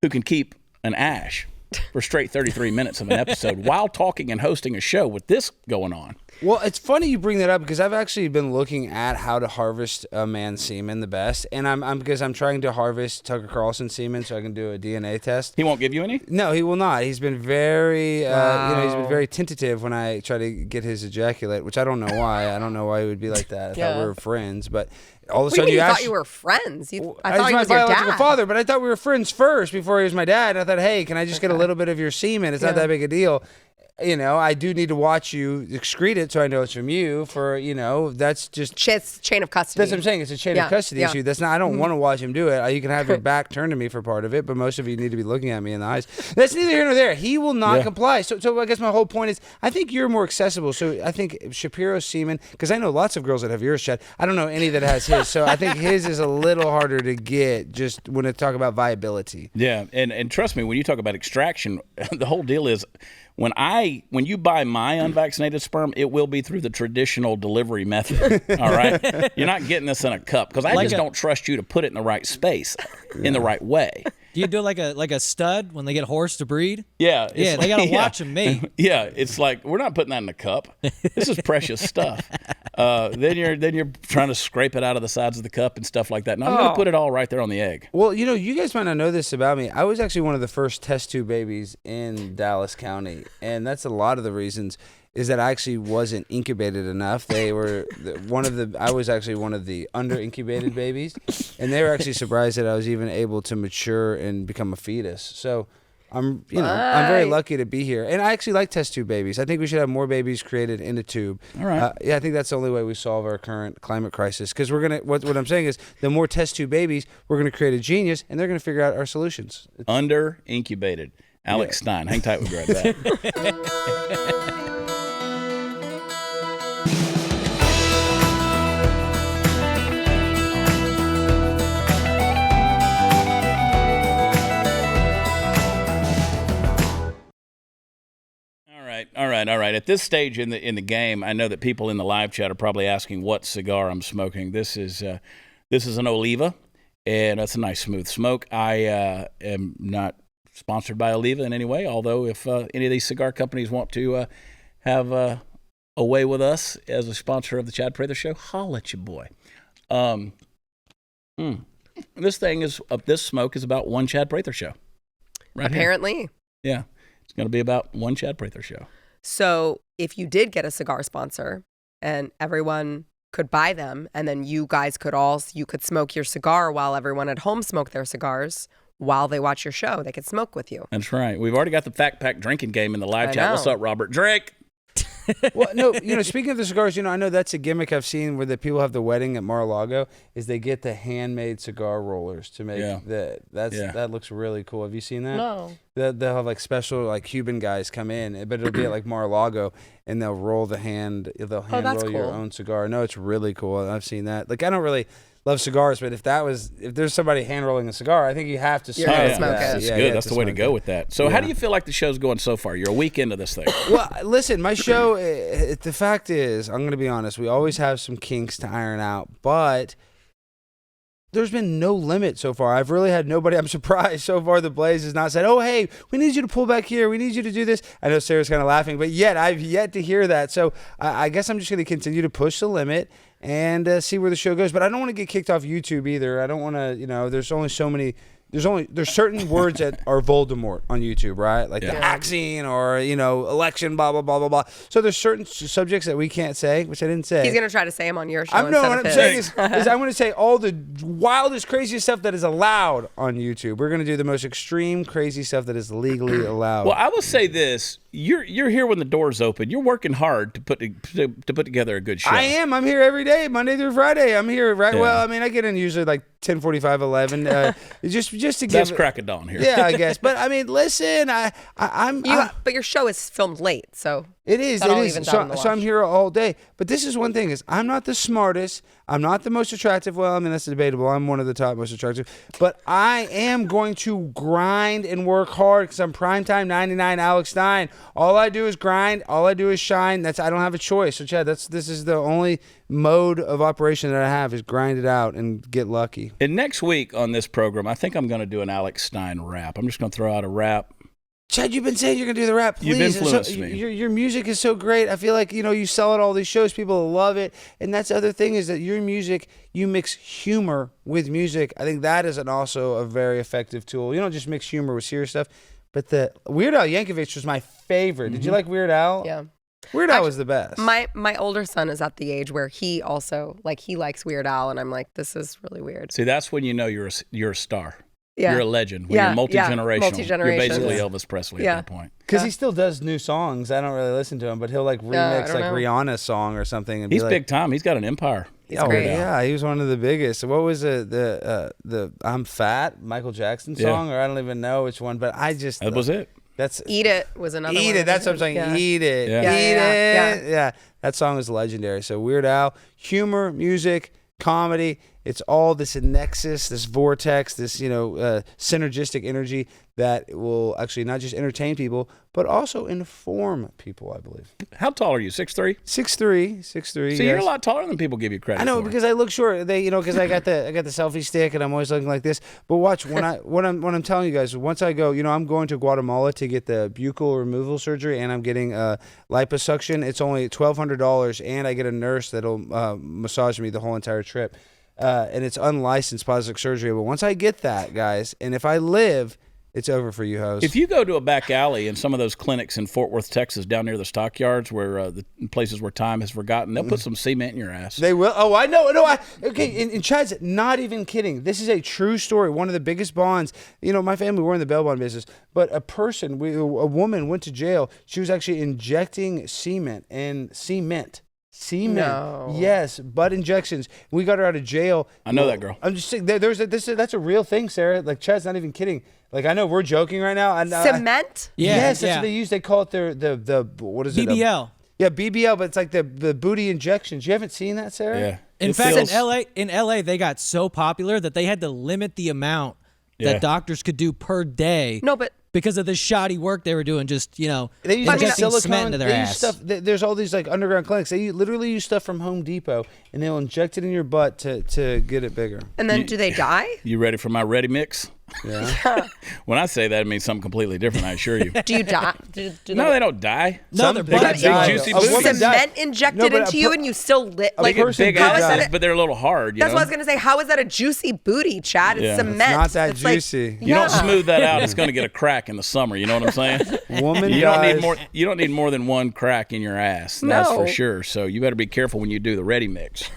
who can keep an ash for straight 33 minutes of an episode while talking and hosting a show with this going on. Well, it's funny you bring that up because I've actually been looking at how to harvest a man's semen the best, and I'm trying to harvest Tucker Carlson semen so I can do a DNA test. He won't give you any? No, he will not. He's been very, he's been very tentative when I try to get his ejaculate, which I don't know why. I don't know why he would be like that. I thought we were friends, but all of a sudden you asked. thought you were friends. I He's thought he my was your biological dad. father, but I thought we were friends first before he was my dad. I thought, hey, can I just get a little bit of your semen? It's not that big a deal. You know, I do need to watch you excrete it so I know it's from you. That's just It's chain of custody. that's what I'm saying. It's a chain of custody issue. That's not. I don't want to watch him do it. You can have your back turned to me for part of it, but most of you need to be looking at me in the eyes. That's neither here nor there. He will not comply. So I guess my whole point is, I think you're more accessible. So I think Shapiro's semen, because I know lots of girls that have yours, Chad. I don't know any that has his. So I think his is a little harder to get. Just when I talk about viability. Yeah, and trust me, when you talk about extraction, the whole deal is when you buy my unvaccinated sperm, it will be through the traditional delivery method. All right, you're not getting this in a cup because I just don't trust you to put it in the right space, in the right way. Do you do it like a stud when they get horse to breed? Yeah, Yeah, they gotta watch them mate. Yeah, it's like we're not putting that in a cup. This is precious stuff. Then you're trying to scrape it out of the sides of the cup and stuff like that. No, I'm going to put it all right there on the egg. Well, you guys might not know this about me. I was actually one of the first test tube babies in Dallas County, and that's a lot of the reasons is that I actually wasn't incubated enough. They were I was actually one of the under incubated babies, and they were actually surprised that I was even able to mature and become a fetus. So I'm very lucky to be here, and I actually like test tube babies. I think we should have more babies created in a tube. All right. I think that's the only way we solve our current climate crisis. Because what I'm saying is, the more test tube babies, we're gonna create a genius, and they're gonna figure out our solutions. Under incubated. Alex Stein. Hang tight. We'll be right back. All right. At this stage in the game, I know that people in the live chat are probably asking what cigar I'm smoking. This is an Oliva, and that's a nice smooth smoke. I am not sponsored by Oliva in any way, although if any of these cigar companies want to have a way with us as a sponsor of the Chad Prather Show, holla at your boy. This smoke is about one Chad Prather Show. Right Apparently. Here. Yeah. It's going to be about one Chad Prather Show. So if you did get a cigar sponsor and everyone could buy them, and then you guys could smoke your cigar while everyone at home smoked their cigars, while they watch your show. They can smoke with you. That's right. We've already got the Fact Pack drinking game in the live I chat. know. What's up, Robert? Drink. Well, no, speaking of the cigars, I know that's a gimmick I've seen where the people have the wedding at Mar-a-Lago is they get the handmade cigar rollers to make that looks really cool. Have you seen that? No. They'll have like special like Cuban guys come in, but it'll be at like Mar-a-Lago and they'll roll they'll hand roll that's your cool. own cigar. No, it's really cool. I've seen that. Like I don't really love cigars, but if there's somebody hand rolling a cigar, I think you have to smoke gonna that. smoke it. That's Yeah, good. yeah, That's the way to smoke go it. with that. So how do you feel like the show's going so far? You're a week into this thing. Well, listen, my show, the fact is, I'm going to be honest, we always have some kinks to iron out, but there's been no limit so far. I've really had nobody. I'm surprised so far the Blaze has not said, oh, hey, we need you to pull back here. We need you to do this. I know Sarah's kind of laughing, but I've yet to hear that. So I guess I'm just going to continue to push the limit and see where the show goes. But I don't want to get kicked off YouTube either. I don't want to, there's only so many. There's certain words that are Voldemort on YouTube, right? Like the vaccine or, election, blah, blah, blah, blah, blah. So there's certain subjects that we can't say, which I didn't say. He's going to try to say them on your show. What I'm saying is I'm going to say all the wildest, craziest stuff that is allowed on YouTube. We're going to do the most extreme, crazy stuff that is legally allowed. Well, I will say this. You're here when the doors open. You're working hard to put together a good show. I am. I'm here every day, Monday through Friday. I'm here, right? Yeah. Well, I mean, I get in usually like 10:45, 11. Just to give. That's crack of dawn here. Yeah, I guess. But I mean, listen, but your show is filmed late, so it is. It is. So I'm here all day. But this is one thing: is I'm not the smartest. I'm not the most attractive. Well, I mean that's debatable. I'm one of the top most attractive. But I am going to grind and work hard because I'm primetime 99 Alex Stein. All I do is grind. All I do is shine. I don't have a choice. So Chad, this is the only mode of operation that I have is grind it out and get lucky. And next week on this program, I think I'm going to do an Alex Stein rap. I'm just going to throw out a rap. Chad, you've been saying you're going to do the rap. Please. You've influenced me. Your music is so great. I feel like, you sell at all these shows. People love it. And that's the other thing is that your music, you mix humor with music. I think that is also a very effective tool. You don't just mix humor with serious stuff. But the Weird Al Yankovic was my favorite. Did you like Weird Al? yeah. Weird Al was the best. My older son is at the age where he also he likes Weird Al, and I'm like, this is really weird. See, that's when you know you're a star. Yeah. You're a legend. When you're multi-generational. Multi-generational. You're basically Elvis Presley at that point. Because he still does new songs. I don't really listen to him, but he'll remix Rihanna's song or something. And He's big time. He's got an empire. Great. Yeah, he was one of the biggest. What was it? The I'm Fat Michael Jackson song, or I don't even know which one, but I just That was it. That's Eat It was another one. Eat It. That's what I'm saying. Yeah. Eat It. Yeah. Eat It. Yeah. Yeah. That song is legendary. So Weird Al, humor, music, comedy. It's all this nexus, this vortex, this synergistic energy that will actually not just entertain people, but also inform people. I believe. How tall are you? 6'3"? 6'3". See, you're a lot taller than people give you credit. I know for. because I look short. Because I got the selfie stick and I'm always looking like this. But watch when I'm telling you guys, once I go, I'm going to Guatemala to get the buccal removal surgery and I'm getting liposuction. It's only $1,200 and I get a nurse that'll massage me the whole entire trip. And it's unlicensed plastic surgery. But once I get that, guys, and if I live, it's over for you, host. If you go to a back alley in some of those clinics in Fort Worth, Texas, down near the stockyards, where the places where time has forgotten, they'll put some cement in your ass. They will. Oh, I know. No, okay. And Chad's not even kidding. This is a true story. One of the biggest bonds. My family were in the bail bond business, but a woman went to jail. She was actually injecting cement. No. Yes, butt injections. We got her out of jail. I know that girl. I'm just saying, that's a real thing, Sarah. Like Chad's not even kidding. Like I know we're joking right now. Cement? Yes, that's what they use. They call it the what is it? BBL. Yeah, BBL, but it's like the booty injections. You haven't seen that, Sarah? Yeah. In fact, in LA, they got so popular that they had to limit the amount that doctors could do per day. No, but because of the shoddy work they were doing, just, you know, They use injecting silicone, cement into their they use ass. stuff. There's all these like underground clinics. They literally use stuff from Home Depot, and they'll inject it in your butt to get it bigger. And then do they die? You ready for my ready mix? Yeah. When I say that, it means something completely different, I assure you. Do you die? Do No, they don't die. No, they're They got big big, juicy booties. Cement injected into you and you still lit They like get big how is asses, that? but they're a little hard. That's what I was gonna say. How is that a juicy booty, Chad? It's Yeah. cement. It's not that It's like- juicy. You don't smooth that out, it's going to get a crack in the summer. You know what I'm saying? Woman You don't dies. need more. You don't need more than one crack in your ass. That's No. for sure. So you better be careful when you do the ready mix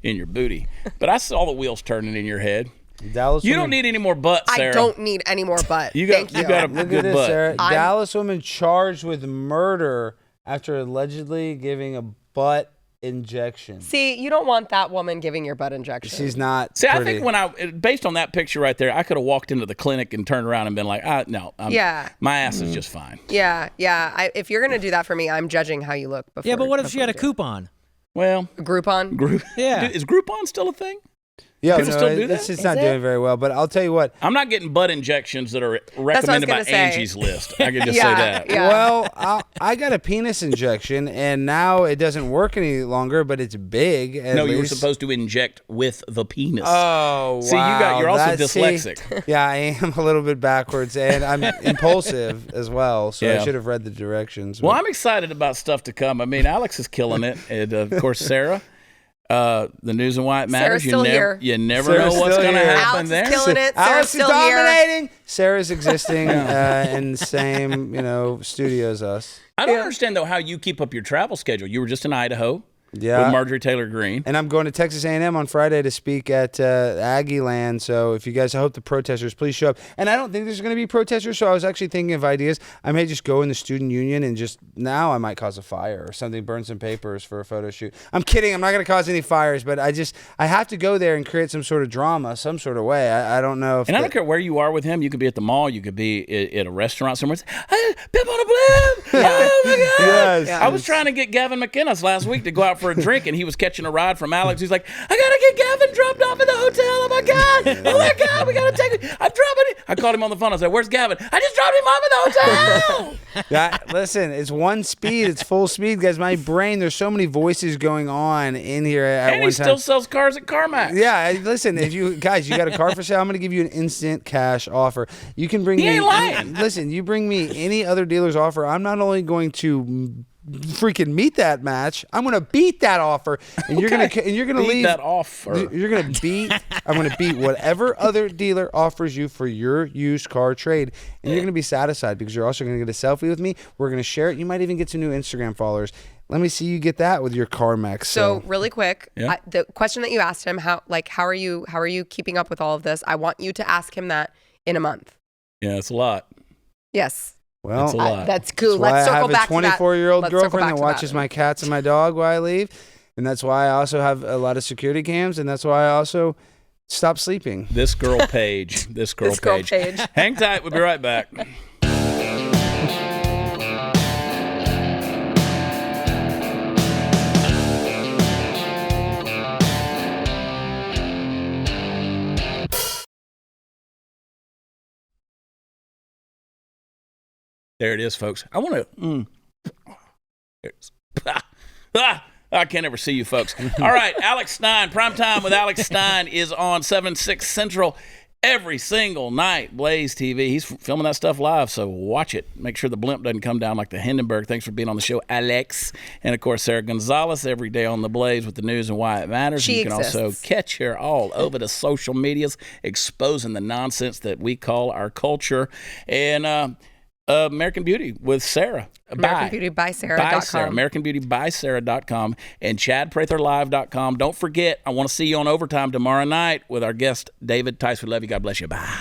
in your booty. But I saw the wheels turning in your head. Dallas You woman, don't need any more butt, Sarah. I don't need any more butt. You got, Thank you you. got a Look good at this, butt. Sarah. Dallas woman charged with murder after allegedly giving a butt injection. See, you don't want that woman giving your butt injection. She's not. See, pretty. I think when based on that picture right there, I could have walked into the clinic and turned around and been like, no, my ass is just fine. Yeah. If you're gonna do that for me, I'm judging how you look before. Yeah, but what if she had a coupon? Well, Groupon? Yeah. Is Groupon still a thing? Yeah, People still do it's that? just not doing very well. But I'll tell you what. I'm not getting butt injections that are recommended by gonna say. Angie's List. I can just Yeah, say that. yeah. Well, I got a penis injection, and now it doesn't work any longer, but it's big. No, you were supposed to inject with the penis. Oh, wow. See, you're also dyslexic. Yeah, I am a little bit backwards, and I'm impulsive as well, so I Yeah. should have read the directions. Well, but- I'm excited about stuff to come. I mean, Alex is killing it. And, of course, Sarah. The news and why it matters. Sarah's still here. You never Sarah's know what's still going to here. happen Alex there. is killing it. Sarah's Alex is still here. dominating. Sarah's existing in the same, studio as us. I don't understand though how you keep up your travel schedule. You were just in Idaho Yeah. with Marjorie Taylor Greene. And I'm going to Texas A&M on Friday to speak at Aggie Land. So if you guys, I hope the protesters, please show up. And I don't think there's going to be protesters. So I was actually thinking of ideas. I may just go in the student union and now I might cause a fire or something, burn some papers for a photo shoot. I'm kidding. I'm not going to cause any fires, but I have to go there and create some sort of drama, some sort of way. I don't know if. And I don't care where you are with him. You could be at the mall. You could be at a restaurant somewhere. Hey, pimp on a blimp. Oh, my God. Yes. I was trying to get Gavin McInnes last week to go out for a drink, and he was catching a ride from Alex. He's like, I got to get Gavin dropped off at the hotel. Oh, my God, we got to take it. I'm dropping it. I called him on the phone. I said, where's Gavin? I just dropped him off at the hotel. Yeah, listen, it's one speed. It's full speed, guys. My brain, there's so many voices going on in here at And one he time. still sells cars at CarMax. Yeah, listen, if you guys, you got a car for sale, I'm going to give you an instant cash offer. You can bring He me ain't lying. Listen, you bring me any other dealer's offer, I'm not only going to freaking meet that match, I'm going to beat that offer, and you're going to Beat leave that offer. You're going to beat I'm going to beat whatever other dealer offers you for your used car trade, and you're going to be satisfied because you're also going to get a selfie with me. We're going to share it. You might even get some new Instagram followers. Let me see you get that with your CarMax. So really quick, Yeah. the question that you asked him, how are you keeping up with all of this? I want you to ask him that in a month. Yeah, it's a lot. Yes. well, It's a lot. That's cool. That's why Let's I circle have back a 24-year-old to that. Let's circle girlfriend back that to watches my cats and my dog while I leave. And that's why I also have a lot of security cams. And that's why I also stop sleeping. This girl page. This girl page. Hang tight. We'll be right back. There it is, folks. I want to. I can't ever see you folks. All right, Alex Stein. Primetime with Alex Stein is on 7/6 Central every single night. BlazeTV. He's filming that stuff live, so watch it. Make sure the blimp doesn't come down like the Hindenburg. Thanks for being on the show, Alex. And, of course, Sara Gonzales every day on the Blaze with the news and why it matters. She You can also exists. catch her all over the social medias exposing the nonsense that we call our culture. And American Beauty with Sarah. AmericanBeautyBySarah.com. By Sarah, AmericanBeautyBySarah.com and ChadPratherLive.com. Don't forget, I want to see you on Overtime tomorrow night with our guest, David Tice. We love you. God bless you. Bye.